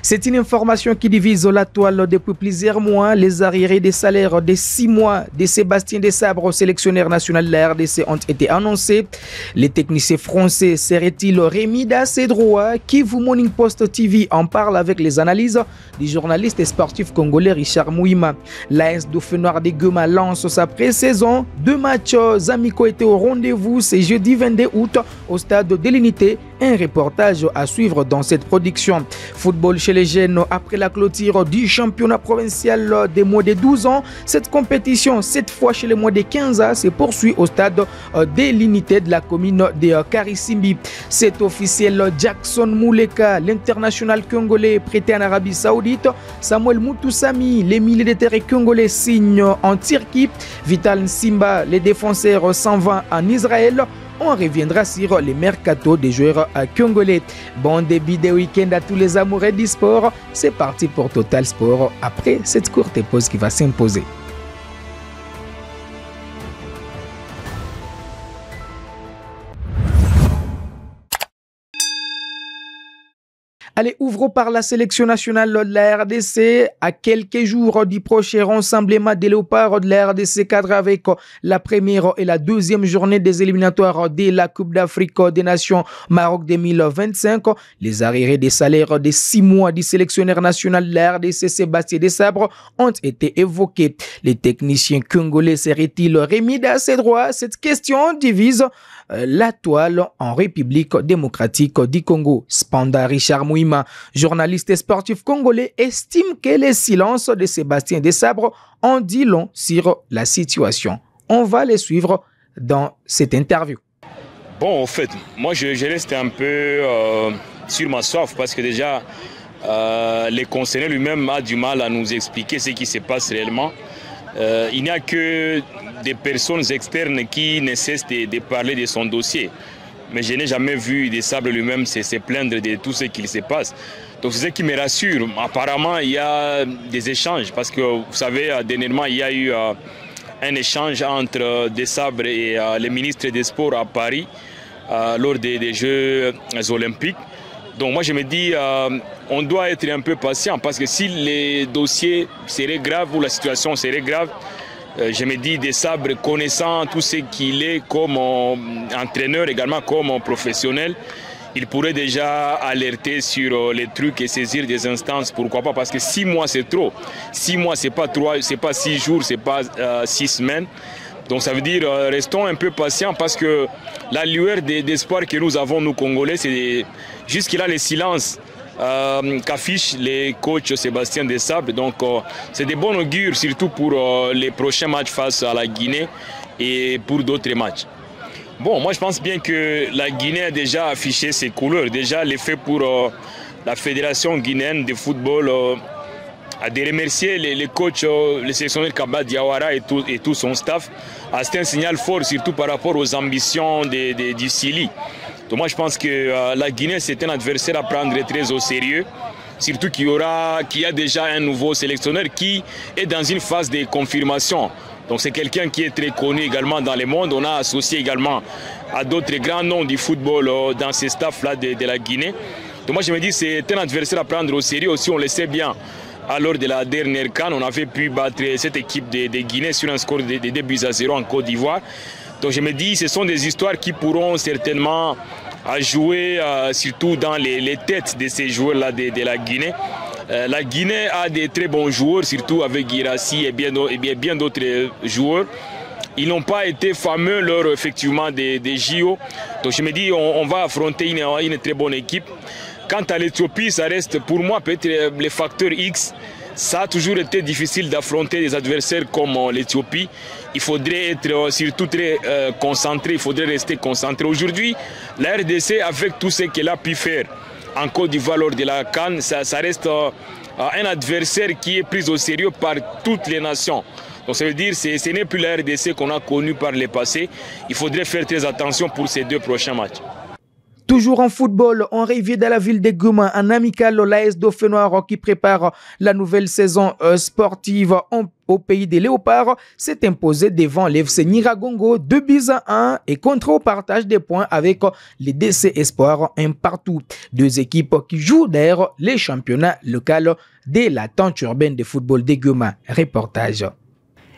C'est une information qui divise la toile depuis plusieurs mois. Les arriérés des salaires des 6 mois de Sébastien Desabre, sélectionneur national de la RDC, ont été annoncés. Les techniciens français seraient-ils remis à ses droits? Kivu Morning Post TV en parle avec les analyses du journaliste et sportif congolais Richard Mouima. L'AS Dauphin Noir de Goma lance sa pré-saison. 2 matchs amicaux étaient au rendez-vous ce jeudi 22 août au stade de l'Unité. Un reportage à suivre dans cette production. Football chez les jeunes après la clôture du championnat provincial des moins de 12 ans. Cette compétition, cette fois chez les moins de 15 ans, se poursuit au stade de l'Unité de la commune de Karisimbi. C'est officiel, Jackson Mouleka, l'international congolais prêté en Arabie Saoudite. Samuel Moutoussami, les militaires congolais signent en Turquie. Vital Simba, les défenseurs s'en vont en Israël. On reviendra sur les mercato des joueurs congolais. Bon début de week-end à tous les amoureux du sport. C'est parti pour Total Sport après cette courte pause qui va s'imposer. Allez, ouvrons par la sélection nationale de la RDC. À quelques jours du prochain rassemblement des léopards de la RDC cadre avec la première et la deuxième journée des éliminatoires de la Coupe d'Afrique des Nations Maroc 2025. Les arriérés des salaires des 6 mois du sélectionneur national de la RDC Sébastien Desabre ont été évoqués. Les techniciens congolais seraient-ils remis à ses droits? Cette question divise la toile en République démocratique du Congo. Spanda Richard Mouima, journaliste et sportif congolais, estime que les silences de Sébastien Desabre en dit long sur la situation. On va les suivre dans cette interview. Bon, en fait, moi je reste un peu sur ma soif parce que déjà, le concerné lui-même a du mal à nous expliquer ce qui se passe réellement. Il n'y a que des personnes externes qui ne cessent de parler de son dossier. Mais je n'ai jamais vu Desabre lui-même se plaindre de tout ce qu'il se passe. Donc c'est ce qui me rassure. Apparemment, il y a des échanges parce que, vous savez, dernièrement, il y a eu un échange entre Desabre et le ministre des Sports à Paris lors des Jeux olympiques. Donc moi je me dis, on doit être un peu patient parce que si les dossiers seraient graves ou la situation serait grave, je me dis Desabre, connaissant tout ce qu'il est comme entraîneur, également comme professionnel, il pourrait déjà alerter sur les trucs et saisir des instances, pourquoi pas, parce que 6 mois c'est trop. 6 mois c'est pas 6 jours, c'est pas 6 semaines. Donc ça veut dire restons un peu patients parce que la lueur d'espoir que nous avons, nous Congolais, c'est jusqu'il a le silence qu'affiche les coachs Sébastien Desabre. Donc c'est de bon augure, surtout pour les prochains matchs face à la Guinée et pour d'autres matchs. Bon, moi je pense bien que la Guinée a déjà affiché ses couleurs. Déjà l'effet pour la Fédération guinéenne de football à de remercier les coachs, le sélectionneur Kaba Diawara et tout son staff. C'est un signal fort, surtout par rapport aux ambitions du Sili. Donc moi je pense que la Guinée c'est un adversaire à prendre très au sérieux. Surtout qu'il y a déjà un nouveau sélectionneur qui est dans une phase de confirmation. Donc c'est quelqu'un qui est très connu également dans le monde. On a associé également à d'autres grands noms du football dans ces staffs-là de la Guinée. Donc moi je me dis c'est un adversaire à prendre au sérieux aussi, on le sait bien. Lors de la dernière CAN, on avait pu battre cette équipe de Guinée sur un score de 2-0 en Côte d'Ivoire. Donc je me dis, ce sont des histoires qui pourront certainement jouer surtout dans les têtes de ces joueurs-là de la Guinée. La Guinée a des très bons joueurs, surtout avec Guirassy et bien d'autres joueurs. Ils n'ont pas été fameux lors effectivement des JO. Donc je me dis, on va affronter une très bonne équipe. Quant à l'Éthiopie, ça reste pour moi peut-être le facteur X. Ça a toujours été difficile d'affronter des adversaires comme l'Éthiopie. Il faudrait être surtout très concentré, il faudrait rester concentré. Aujourd'hui, la RDC, avec tout ce qu'elle a pu faire en Côte d'Ivoire lors de la CAN, ça reste un adversaire qui est pris au sérieux par toutes les nations. Donc ça veut dire que ce n'est plus la RDC qu'on a connue par le passé. Il faudrait faire très attention pour ces 2 prochains matchs. Toujours en football, on revient dans la ville de Goma, en amical, l'AS Dauphinois qui prépare la nouvelle saison sportive au pays des Léopards s'est imposé devant l'FC Nyiragongo 2-1 et contre au partage des points avec les DC Espoirs un partout. Deux équipes qui jouent d'ailleurs les championnats locaux de la tente urbaine de football de Goma. Reportage.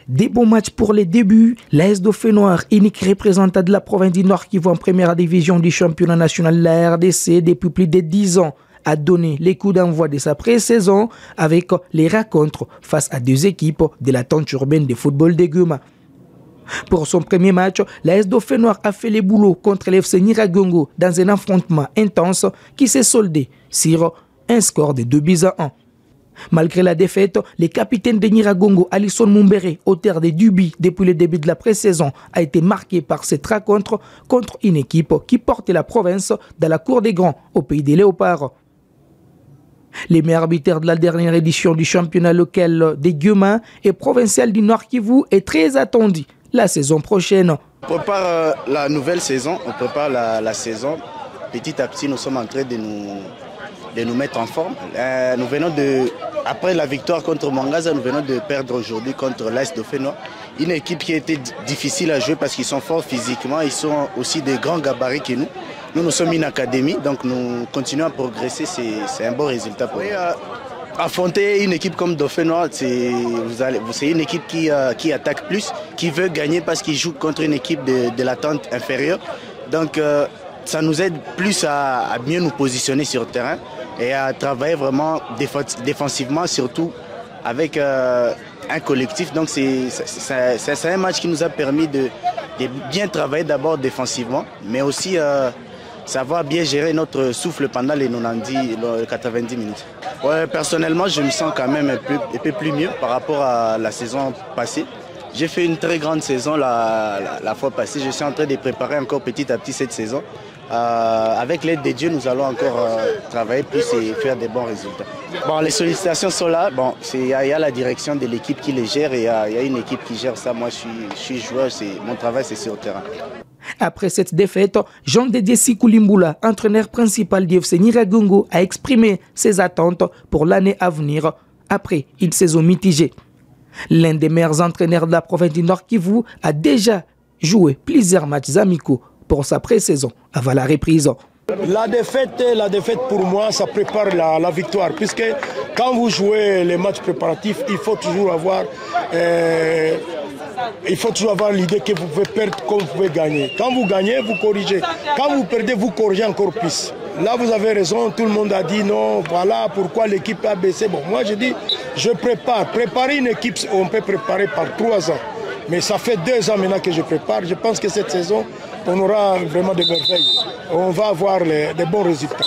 Des bons matchs pour les débuts. L'AS Dauphinois, unique représentant de la province du Nord qui va en première division du championnat national de la RDC depuis plus de 10 ans, a donné les coups d'envoi de sa pré-saison avec les rencontres face à deux équipes de la tente urbaine de football de Goma. Pour son premier match, l'AS Dauphinois a fait les boulots contre l'FC Nyiragongo dans un affrontement intense qui s'est soldé sur un score de 2-1. Malgré la défaite, le capitaine de Nyiragongo, Alisson Mumbere, auteur des dubis depuis le début de la pré-saison, a été marqué par cette rencontre contre une équipe qui portait la province dans la cour des grands au pays des Léopards. Les meilleurs arbitres de la dernière édition du championnat local des Goma et provincial du Nord Kivu est très attendu la saison prochaine. On prépare la nouvelle saison, on prépare la saison. Petit à petit, nous sommes en train de nous mettre en forme. Nous venons après la victoire contre Mwangaza, nous venons de perdre aujourd'hui contre l'AS Dauphinois. Une équipe qui a été difficile à jouer parce qu'ils sont forts physiquement, ils sont aussi de grands gabarits que nous. Nous sommes une académie, donc nous continuons à progresser, c'est un bon résultat pour nous. Affronter une équipe comme Dauphinois, c'est une équipe qui attaque plus, qui veut gagner parce qu'il joue contre une équipe de la tente inférieure. Donc ça nous aide plus à mieux nous positionner sur le terrain et à travailler vraiment défensivement, surtout avec un collectif. Donc c'est un match qui nous a permis de bien travailler d'abord défensivement, mais aussi savoir bien gérer notre souffle pendant les 90 minutes. Ouais, personnellement, je me sens quand même un peu plus mieux par rapport à la saison passée. J'ai fait une très grande saison la fois passée. Je suis en train de préparer encore petit à petit cette saison. Avec l'aide de Dieu, nous allons encore travailler plus et faire des bons résultats. Bon, les sollicitations sont là. Bon, il y a la direction de l'équipe qui les gère et il y a une équipe qui gère ça. Moi, je suis joueur. Mon travail, c'est sur le terrain. Après cette défaite, Jean-Dédié Sikoulimboula, entraîneur principal du FC Nyiragongo, a exprimé ses attentes pour l'année à venir après une saison mitigée. L'un des meilleurs entraîneurs de la province du Nord Kivu a déjà joué plusieurs matchs amicaux pour sa pré-saison avant la reprise. La défaite pour moi, ça prépare la victoire. Puisque quand vous jouez les matchs préparatifs, il faut toujours avoir l'idée que vous pouvez perdre comme vous pouvez gagner. Quand vous gagnez, vous corrigez. Quand vous perdez, vous corrigez encore plus. Là, vous avez raison, tout le monde a dit non, voilà pourquoi l'équipe a baissé. Bon, moi, je dis, je prépare. Préparer une équipe, on peut préparer par 3 ans. Mais ça fait 2 ans maintenant que je prépare. Je pense que cette saison, on aura vraiment des merveilles. On va avoir des bons résultats.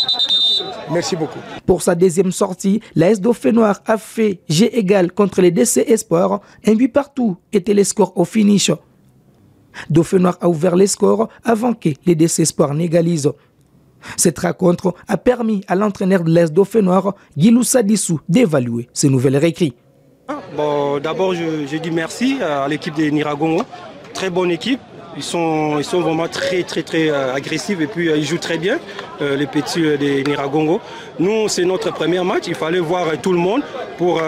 Merci beaucoup. Pour sa deuxième sortie, l'AS Dauphinois a fait jeu égal contre les DC Espoirs. Un but partout était le score au finish. Dauphinois a ouvert les scores avant que les DC Espoirs n'égalisent. Cette rencontre a permis à l'entraîneur de l'AS Dauphinois, Guilou Sadissou, d'évaluer ces nouvelles recrues. Bon, d'abord, je dis merci à l'équipe de Nyiragongo. Très bonne équipe. Ils sont vraiment très agressifs et puis ils jouent très bien, les petits de Nyiragongo. Nous, c'est notre premier match. Il fallait voir tout le monde pour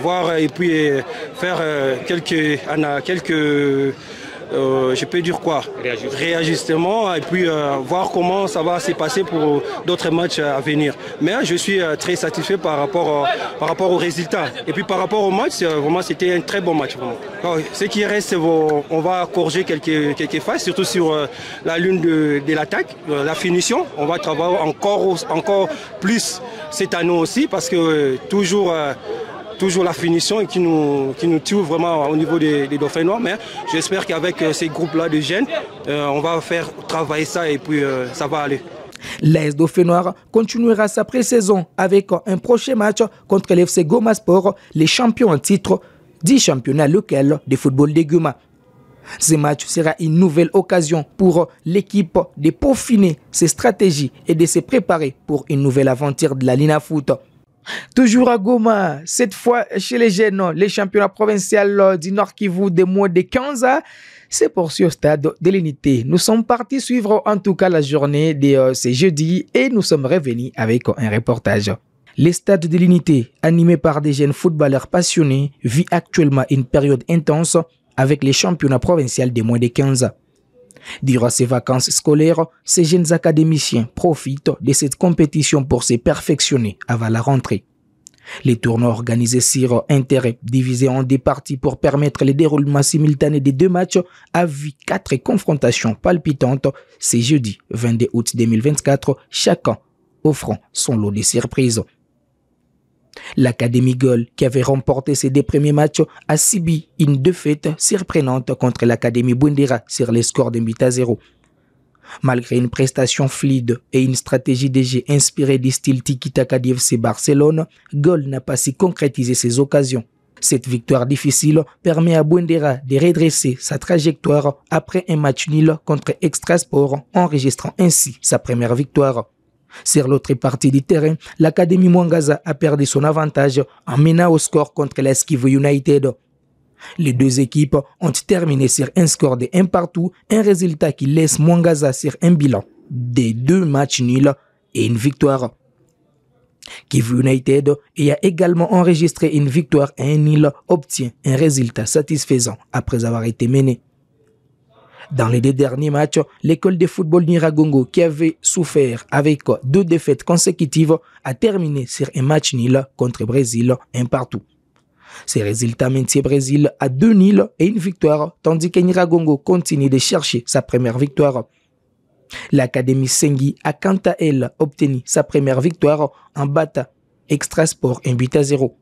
voir et puis faire quelques je peux dire quoi, réajustements et puis voir comment ça va se passer pour d'autres matchs à venir. Mais je suis très satisfait par rapport aux résultats. Et puis par rapport au match, vraiment c'était un très bon match. Vraiment. Ce qui reste, on va corriger quelques phases, surtout sur la lune de l'attaque, la finition. On va travailler encore plus cette année aussi parce que toujours la finition qui nous tue vraiment au niveau des Dauphinois. Mais j'espère qu'avec ces groupes-là de jeunes, on va faire travailler ça et puis ça va aller. L'AS Dauphinois continuera sa pré-saison avec un prochain match contre l'FC Goma Sport, les champions en titre du championnat local de football de Goma. Ce match sera une nouvelle occasion pour l'équipe de peaufiner ses stratégies et de se préparer pour une nouvelle aventure de la Lina Foot. Toujours à Goma, cette fois chez les jeunes, les championnats provinciaux du Nord Kivu de moins de 15 ans s'est poursuivi au stade de l'Unité. Nous sommes partis suivre en tout cas la journée de ce jeudi et nous sommes revenus avec un reportage. Le stade de l'Unité, animé par des jeunes footballeurs passionnés, vit actuellement une période intense avec les championnats provinciaux des moins de 15 ans. Durant ces vacances scolaires, ces jeunes académiciens profitent de cette compétition pour se perfectionner avant la rentrée. Les tournois organisés sur intérêt divisés en deux parties pour permettre le déroulement simultané des deux matchs a vu 4 confrontations palpitantes ce jeudi 22 août 2024, chacun offrant son lot de surprises. L'Académie Gueule, qui avait remporté ses 2 premiers matchs, a subi une défaite surprenante contre l'Académie Bundira sur les scores d'1-0. Malgré une prestation fluide et une stratégie de jeu inspirée du style tiki-taka du FC Barcelone, Gueule n'a pas su concrétiser ses occasions. Cette victoire difficile permet à Bundira de redresser sa trajectoire après un match nul contre Extrasport, enregistrant ainsi sa première victoire. Sur l'autre partie du terrain, l'Académie Mwangaza a perdu son avantage en menant au score contre l'Esquive United. Les deux équipes ont terminé sur un score de 1 partout, un résultat qui laisse Mwangaza sur un bilan de 2 matchs nuls et une victoire. Kivu United a également enregistré une victoire et un nul obtient un résultat satisfaisant après avoir été mené. Dans les 2 derniers matchs, l'école de football Niragongo, qui avait souffert avec 2 défaites consécutives, a terminé sur un match nul contre Brésil 1 partout. Ces résultats maintiennent Brésil à 2 nuls et une victoire, tandis que Niragongo continue de chercher sa première victoire. L'Académie Sengi a quant à elle obtenu sa première victoire en battant Extrasport 1-0.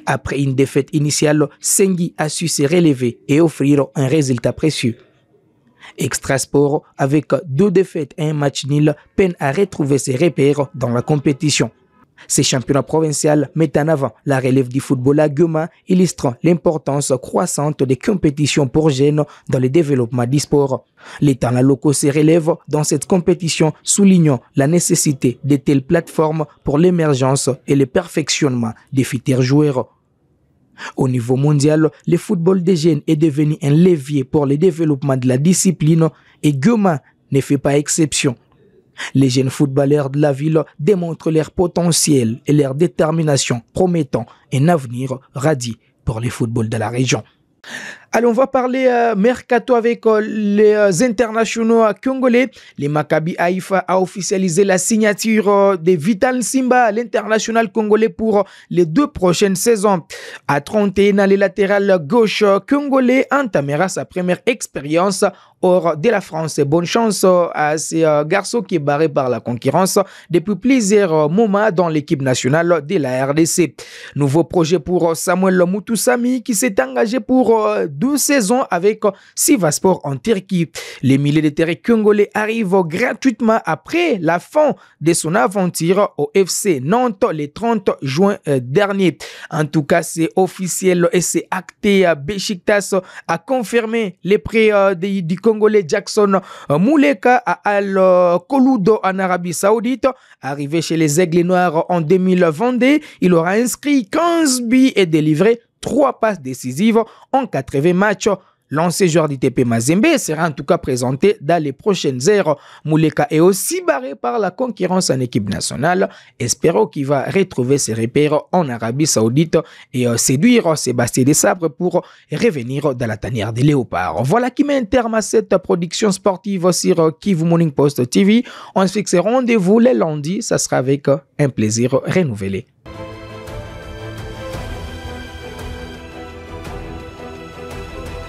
Après une défaite initiale, Sengi a su se relever et offrir un résultat précieux. Extrasport, avec 2 défaites et un match nul, peine à retrouver ses repères dans la compétition. Ces championnats provinciaux mettent en avant la relève du football à Goma, illustrant l'importance croissante des compétitions pour jeunes dans le développement du sport. Les talents locaux se relèvent dans cette compétition, soulignant la nécessité de telles plateformes pour l'émergence et le perfectionnement des futurs joueurs. Au niveau mondial, le football des jeunes est devenu un levier pour le développement de la discipline et Goma ne fait pas exception. Les jeunes footballeurs de la ville démontrent leur potentiel et leur détermination, promettant un avenir radieux pour le football de la région. Allez, on va parler mercato avec les internationaux congolais. Les Maccabi Haïfa a officialisé la signature de Vital Simba, l'international congolais pour les 2 prochaines saisons. À 31 ans, le latéral gauche congolais entamera sa première expérience hors de la France. Bonne chance à ces garçons qui est barré par la concurrence depuis plusieurs moments dans l'équipe nationale de la RDC. Nouveau projet pour Samuel Mutusami qui s'est engagé pour 2 saisons avec Sivasspor en Turquie. Les milieux de terrain congolais arrivent gratuitement après la fin de son aventure au FC Nantes le 30 juin dernier. En tout cas, c'est officiel et c'est acté. Besiktas a confirmé les prêts du Congolais Jackson Mouleka à Al-Kouloudo en Arabie Saoudite. Arrivé chez les Aigles Noirs en 2022, il aura inscrit 15 buts et délivré 3 passes décisives en 80 matchs. L'ancien joueur du TP Mazembe sera en tout cas présenté dans les prochaines heures. Mouleka est aussi barré par la concurrence en équipe nationale. Espérons qu'il va retrouver ses repères en Arabie Saoudite et séduire Sébastien Desabre pour revenir dans la tanière des léopards. Voilà qui met un terme à cette production sportive sur Kivu Morning Post TV. On se fixe rendez-vous le lundi. Ça sera avec un plaisir renouvelé.